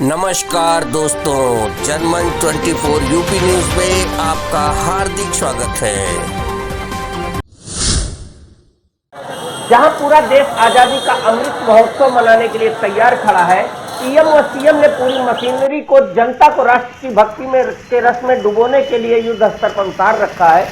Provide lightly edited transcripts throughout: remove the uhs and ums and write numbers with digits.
नमस्कार दोस्तों, जनमन 24 UP news में आपका हार्दिक स्वागत है। जहां पूरा देश आजादी का अमृत महोत्सव मनाने के लिए तैयार खड़ा है, पीएम व सीएम ने पूरी मशीनरी को जनता को राष्ट्र की भक्ति में के रस में डुबोने के लिए युद्ध स्तर पर उतार रखा है।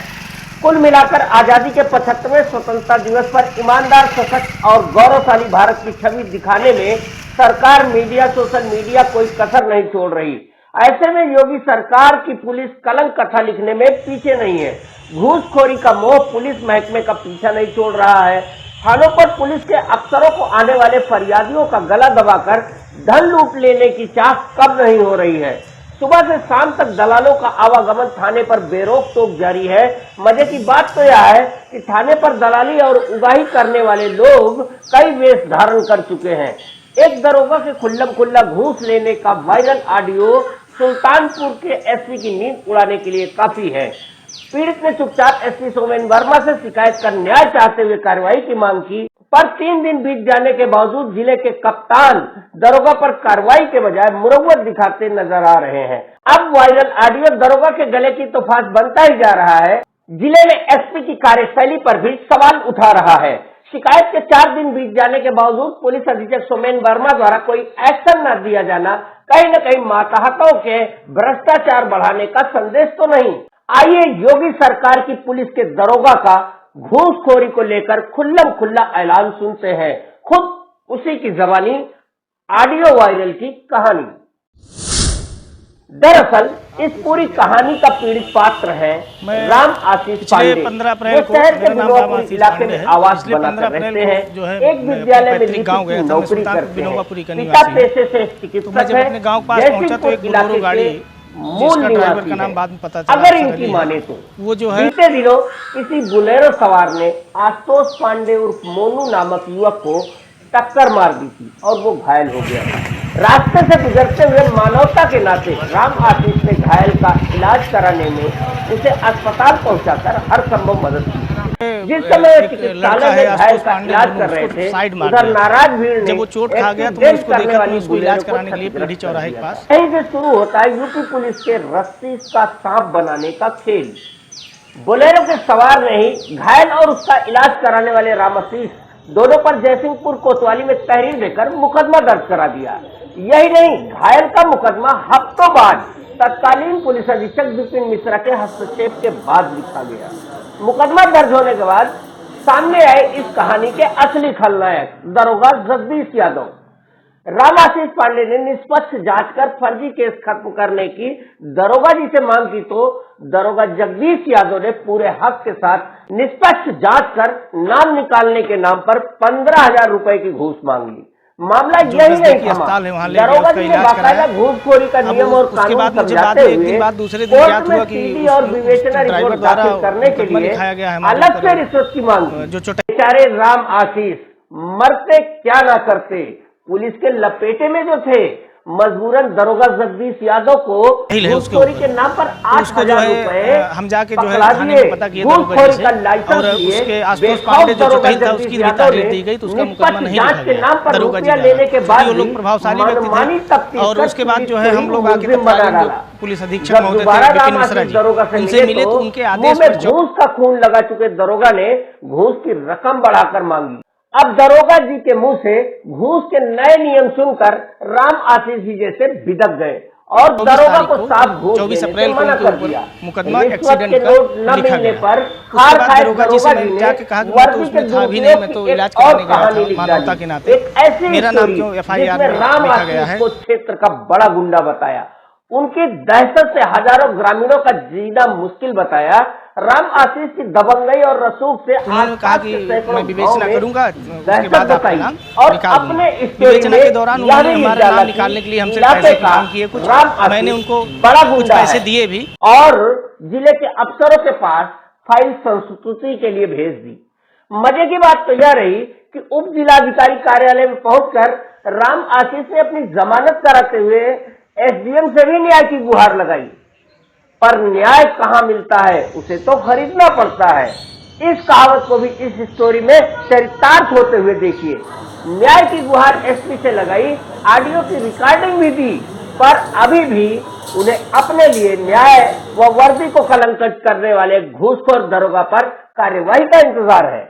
कुल मिलाकर आजादी के 75वें स्वतंत्रता दिवस पर ईमानदार, सशक्त और गौरवशाली भारत की छवि दिखाने में सरकार, मीडिया, सोशल मीडिया कोई कसर नहीं छोड़ रही। ऐसे में योगी सरकार की पुलिस कलंक कथा लिखने में पीछे नहीं है। घूसखोरी का मोह पुलिस महकमे का पीछा नहीं छोड़ रहा है। थानों पर पुलिस के अफसरों को आने वाले फरियादियों का गला दबाकर धन लूट लेने की चाह कब नहीं हो रही है। सुबह से शाम तक दलालों का आवागमन थाने पर बेरोक टोक जारी है। मजे की बात तो यह है कि थाने पर दलाली और उगाही करने वाले लोग कई वेश धारण कर चुके हैं। एक दरोगा के खुल्लम खुल्ला घूस लेने का वायरल ऑडियो सुल्तानपुर के एसपी की नींद उड़ाने के लिए काफी है। पीड़ित ने चुपचाप एसपी सोमेन वर्मा से शिकायत कर न्याय चाहते हुए कार्रवाई की मांग की, पर 3 दिन बीत जाने के बावजूद जिले के कप्तान दरोगा पर कार्रवाई के बजाय मुरव्वत दिखाते नजर आ रहे हैं। अब वायरल ऑडियो दरोगा के गले की तो फांस बनता ही जा रहा है। जिले में एसपी की कार्यशैली पर भी सवाल उठा रहा है। शिकायत के 4 दिन बीत जाने के बावजूद पुलिस अधीक्षक सोमेन वर्मा द्वारा कोई एक्शन न दिया जाना कहीं न कहीं मातहतों के भ्रष्टाचार बढ़ाने का संदेश तो नहीं। आइए योगी सरकार की पुलिस के दरोगा का घूसखोरी को लेकर खुल्लम खुल्ला ऐलान सुनते हैं। खुद उसी की जबानी ऑडियो वायरल की कहानी। दरअसल इस पूरी कहानी का पीड़ित पात्र है राम आशीष पांडे। 15 अप्रैल को शहर के बिनोवापुरी इलाके में आवास बनाकर रहते हैं। एक विद्यालय में नौकरी करते हैं। पिता पेशे से चिकित्सक है। जयसिंहपुर इलाके के मूल निवासी है। अगर इनकी माने तो वो जो है बीते दिनों किसी बुलेरो सवार ने आशुतोष पांडे उर्फ मोनू नामक युवक को टक्कर मार दी थी और वो घायल हो गया था। रास्ते से गुजरते हुए मानवता के नाते राम आशीष ने घायल का इलाज कराने में उसे अस्पताल पहुंचाकर हर संभव मदद की। जिस समय चिकित्सालय में घायल का इलाज कर रहे थे, उधर नाराज भीड़ ने जब वो चोट खा गया तो उसको देखा तो उसको इलाज कराने के लिए पीढ़ी चौराहे के पास यहीं से शुरू होता है यूपी पुलिस के रस्सी का सांप बनाने का खेल। बोलेरो के सवार ने ही घायल और उसका इलाज कराने वाले राम आशीष दोनों पर जयसिंहपुर कोतवाली में तहरीर देकर मुकदमा दर्ज करा दिया। यही नहीं, घायल का मुकदमा हफ्तों बाद तत्कालीन पुलिस अधीक्षक विपिन मिश्रा के हस्तक्षेप के बाद लिखा गया। मुकदमा दर्ज होने के बाद सामने आए इस कहानी के असली खलनायक दरोगा जगदीश यादव। राम आशीष पांडे ने निष्पक्ष जांच कर फर्जी केस खत्म करने की दरोगा जी से मांग की तो दरोगा जगदीश यादव ने पूरे हक के साथ निष्पक्ष जांच कर नाम निकालने के नाम पर 15,000 रुपए की घूस मांग ली। मामला यही नहीं थमा। दरोगा जी ने बाकायदा घूसखोरी का नियम और कानून समझाते हुए कोर्ट में सीडी और विवेचना रिपोर्ट दाखिल करने के लिए अलग से रिश्वत की मांग की। बेचारे राम आशीष मरते क्या ना करते, पुलिस के लपेटे में जो थे, मजबूरन दरोगा जगदीश यादव को घूसखोरी के नाम पर 8,000 रुपए हम जाके जो है थाने में पता किया घूसखोरी का लाइसेंस लिए उसके आशुतोष पांडे जो चौथाई था उसकी भी तारीख दी गई तो उसका मुकदमा नहीं लिखा गया दरोगा जी लेने के बाद वो लोग प्रभावशाली व्यक्ति थे। और उसके बाद जो है हम लोग आके पुलिस अधीक्षक महोदय थे विपिन मिश्रा जी, उनसे मिले तो उनके आदेश पर घूस का खून लगा चुके दरोगा ने घूस की रकम बढ़ाकर मांगी। अब दरोगा जी के मुंह से घूस के नए नियम सुनकर राम आशीष जी जैसे बिदक गए और दरोगा को साफ घूस 24 देने अप्रैल से मना कर दिया। मुकदमा रिश्वत एक्सीडेंट के का नोट न लिखा मिलने गया। पर उसके खार बाद खाए दरोगा जी दरोगा से जी ने जाके कहा कि वर्दी उसमें के था भी नहीं, मैं तो इलाज कराने गया था मानवता के नाते। एक ऐसी मेरा नाम क्यों स्टोरी एफआईआर जिसमें में राम लिखा गया आशीष है। को क्षेत्र का बड़ा गुंडा बताया, उनकी दहशत से हजारों ग्रामीणों का जीना मुश्किल बताया। राम आशीष की दबंगई और रसूख से उन्होंने कहा कि मैं विवेचना करूंगा, उसके बाद आपका नाम और निकाल अपने विवेचना के दौरान उन्होंने हमारा नाम निकालने के लिए हमसे पैसे की मांग किए। कुछ मैंने उनको बड़ा कुछ पैसे दिए भी और जिले के अफसरों के पास फाइल संस्तुति के लिए भेज दी। मजे की बात तो यह रही कि उप जिलाधिकारी कार्यालय में पहुंचकर राम आशीष ने अपनी जमानत कराते हुए एसडीएम से भी न्याय की गुहार लगाई, पर न्याय कहाँ मिलता है, उसे तो खरीदना पड़ता है। इस कहावत को भी इस स्टोरी में चरितार्थ होते हुए देखिए। न्याय की गुहार एसपी से लगाई, ऑडियो की रिकॉर्डिंग भी दी, पर अभी भी उन्हें अपने लिए न्याय व वर्दी को कलंकित करने वाले घूसखोर दरोगा पर कार्यवाही का इंतजार है।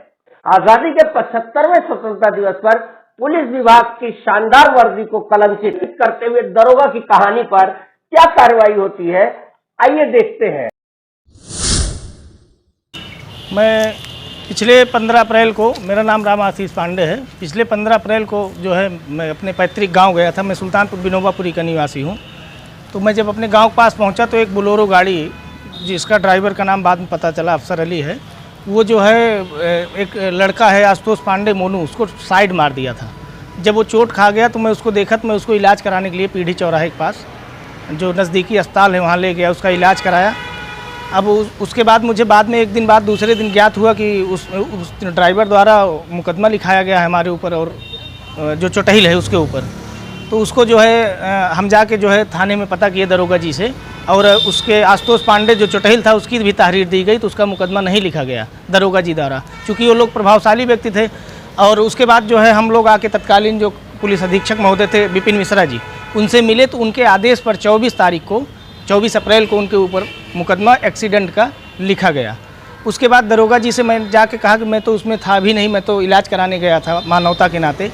आजादी के 75वें स्वतंत्रता दिवस पर पुलिस विभाग की शानदार वर्दी को कलंकित करते हुए दरोगा की कहानी पर क्या कार्रवाई होती है, आइए देखते हैं। मैं पिछले 15 अप्रैल को, मेरा नाम राम आशीष पांडे है। पिछले 15 अप्रैल को जो है मैं अपने पैतृक गांव गया था। मैं सुल्तानपुर बिनोबापुरी का निवासी हूं। तो मैं जब अपने गांव के पास पहुंचा तो एक बोलेरो गाड़ी, जिसका ड्राइवर का नाम बाद में पता चला अफसर अली है, वो जो है एक लड़का है आशुतोष पांडे मोनू, उसको साइड मार दिया था। जब वो चोट खा गया तो मैं उसको देखा तो मैं उसको इलाज कराने के लिए पीढ़ी चौराहे के पास जो नज़दीकी अस्पताल है वहाँ ले गया, उसका इलाज कराया। अब उसके बाद मुझे बाद में एक दिन बाद दूसरे दिन ज्ञात हुआ कि उस ड्राइवर द्वारा मुकदमा लिखाया गया है हमारे ऊपर और जो चोटहिल है उसके ऊपर। तो उसको जो है हम जाके जो है थाने में पता किए दरोगा जी से, और उसके आशुतोष पांडे जो चोटहिल था उसकी भी तहरीर दी गई, तो उसका मुकदमा नहीं लिखा गया दरोगा जी द्वारा, क्योंकि वो लोग प्रभावशाली व्यक्ति थे। और उसके बाद जो है हम लोग आके तत्कालीन जो पुलिस अधीक्षक महोदय थे विपिन मिश्रा जी, उनसे मिले तो उनके आदेश पर 24 अप्रैल को उनके ऊपर मुकदमा एक्सीडेंट का लिखा गया। उसके बाद दरोगा जी से मैं जाके कहा कि मैं तो उसमें था भी नहीं, मैं तो इलाज कराने गया था मानवता के नाते,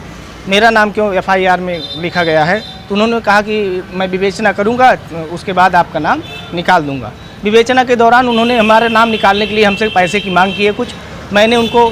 मेरा नाम क्यों FIR में लिखा गया है। तो उन्होंने कहा कि मैं विवेचना करूंगा, उसके बाद आपका नाम निकाल दूंगा। विवेचना के दौरान उन्होंने हमारे नाम निकालने के लिए हमसे पैसे की मांग की है कुछ। मैंने उनको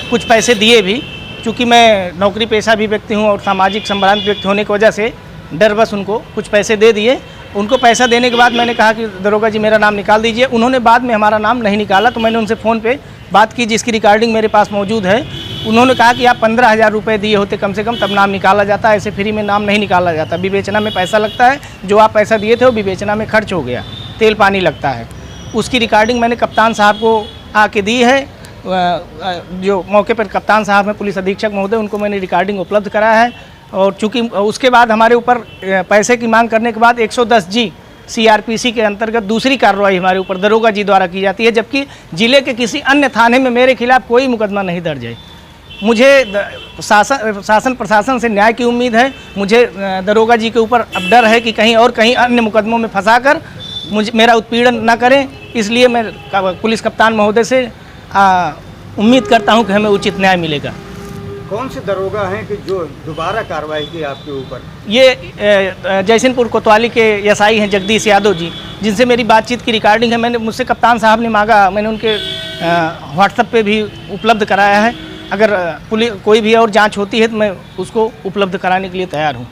कुछ पैसे दिए भी, चूँकि मैं नौकरी पेशा भी व्यक्ति हूँ और सामाजिक संभ्रांत व्यक्ति होने की वजह से डरबस उनको कुछ पैसे दे दिए। उनको पैसा देने के बाद मैंने कहा कि दरोगा जी मेरा नाम निकाल दीजिए। उन्होंने बाद में हमारा नाम नहीं निकाला, तो मैंने उनसे फ़ोन पे बात की, जिसकी रिकॉर्डिंग मेरे पास मौजूद है। उन्होंने कहा कि आप 15,000 रुपये दिए होते कम से कम, तब नाम निकाला जाता, ऐसे फ्री में नाम नहीं निकाला जाता। विवेचना में पैसा लगता है, जो आप पैसा दिए थे वो विवेचना में खर्च हो गया, तेल पानी लगता है। उसकी रिकॉर्डिंग मैंने कप्तान साहब को आके दी है। जो मौके पर कप्तान साहब हैं पुलिस अधीक्षक महोदय, उनको मैंने रिकॉर्डिंग उपलब्ध कराया है। और चूँकि उसके बाद हमारे ऊपर पैसे की मांग करने के बाद 110G CRPC के अंतर्गत दूसरी कार्रवाई हमारे ऊपर दरोगा जी द्वारा की जाती है, जबकि जिले के किसी अन्य थाने में मेरे खिलाफ कोई मुकदमा नहीं दर्ज है। मुझे शासन प्रशासन से न्याय की उम्मीद है। मुझे दरोगा जी के ऊपर अब डर है कि कहीं अन्य मुकदमों में फंसाकर मेरा उत्पीड़न न करें, इसलिए मैं पुलिस कप्तान महोदय से उम्मीद करता हूं कि हमें उचित न्याय मिलेगा। कौन से दरोगा हैं कि जो दोबारा कार्रवाई की आपके ऊपर? ये जयसिंहपुर कोतवाली के SI हैं जगदीश यादव जी, जिनसे मेरी बातचीत की रिकॉर्डिंग है। मैंने मुझसे कप्तान साहब ने मांगा, मैंने उनके WhatsApp पे भी उपलब्ध कराया है। अगर पुलिस कोई भी और जांच होती है तो मैं उसको उपलब्ध कराने के लिए तैयार हूँ।